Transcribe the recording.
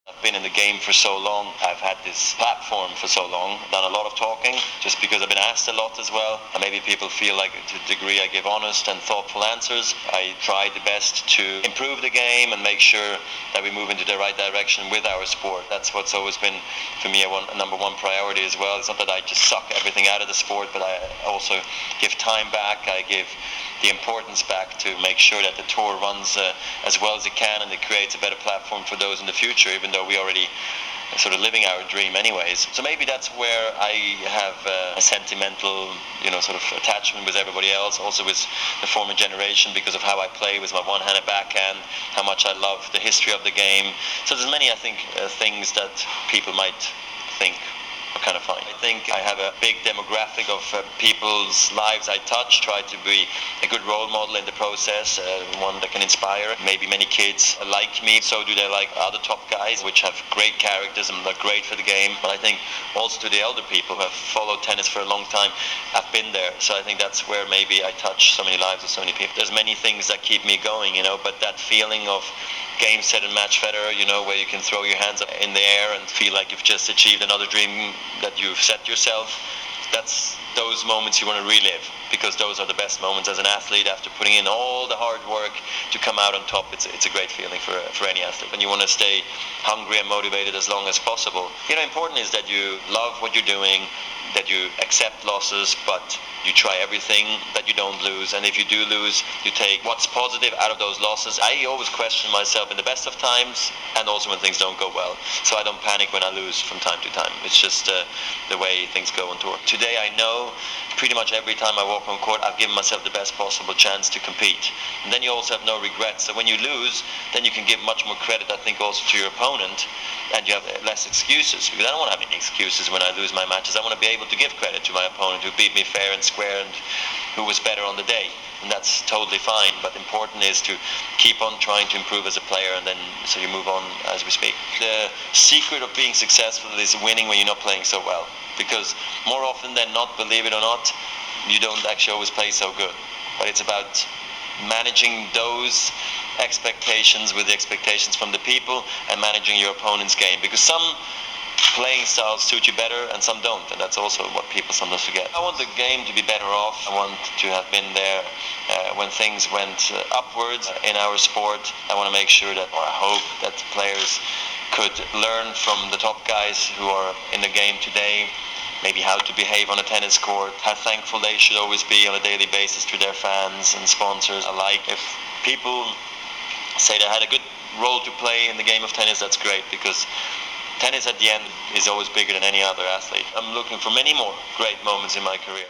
I've been in the game for so long. I've had this platform for so long, done a lot of talking, just because I've been asked a lot as well. And maybe people feel like to a degree I give honest and thoughtful answers. I try the best to improve the game and make sure that we move into the right direction with our sport. That's what's always been, for me, a number one priority as well. It's not that I just suck everything out of the sport, but I also give time back. I give the importance back to make sure that the tour runs as well as it can, and it creates a better platform for those in the future, even though we already sort of living our dream anyways. So maybe that's where I have a sentimental, sort of attachment with everybody else, also with the former generation, because of how I play with my one-handed backhand, how much I love the history of the game. So there's many, I think, things that people might think are kind of fine. I think I have a big demographic of people's lives I touch, try to be a good role model in the process, one that can inspire. Maybe many kids like me, so do they like other top guys, which have great characters and are great for the game. But I think also to the elder people who have followed tennis for a long time, I've been there. So I think that's where maybe I touch so many lives of so many people. There's many things that keep me going, but that feeling of game, set and match Federer, where you can throw your hands up in the air and feel like you've just achieved another dream that you've set yourself. That's those moments you want to relive, because those are the best moments as an athlete after putting in all the hard work to come out on top. It's a great feeling for any athlete, and you want to stay hungry and motivated as long as possible. Important is that you love what you're doing, that you accept losses, but you try everything that you don't lose. And if you do lose, you take what's positive out of those losses. I always question myself in the best of times and also when things don't go well. So I don't panic when I lose from time to time. It's just the way things go on tour. Today I know pretty much every time I walk on court, I've given myself the best possible chance to compete. And then you also have no regrets. So when you lose, then you can give much more credit, I think, also to your opponent, and you have less excuses, because I don't want to have any excuses when I lose my matches. I want to be able to give credit to my opponent who beat me fair and square and who was better on the day, and that's totally fine. But important is to keep on trying to improve as a player, and then so you move on as we speak. The secret of being successful is winning when you're not playing so well, because more often than not, believe it or not, you don't actually always play so good. But it's about managing those expectations with the expectations from the people and managing your opponent's game, because some playing styles suit you better and some don't, and that's also what people sometimes forget. I want the game to be better off. I want to have been there when things went upwards in our sport. I want to make sure that, or I hope that players could learn from the top guys who are in the game today, maybe how to behave on a tennis court, how thankful they should always be on a daily basis to their fans and sponsors alike. If people say they had a good role to play in the game of tennis, that's great, because tennis at the end is always bigger than any other athlete. I'm looking for many more great moments in my career.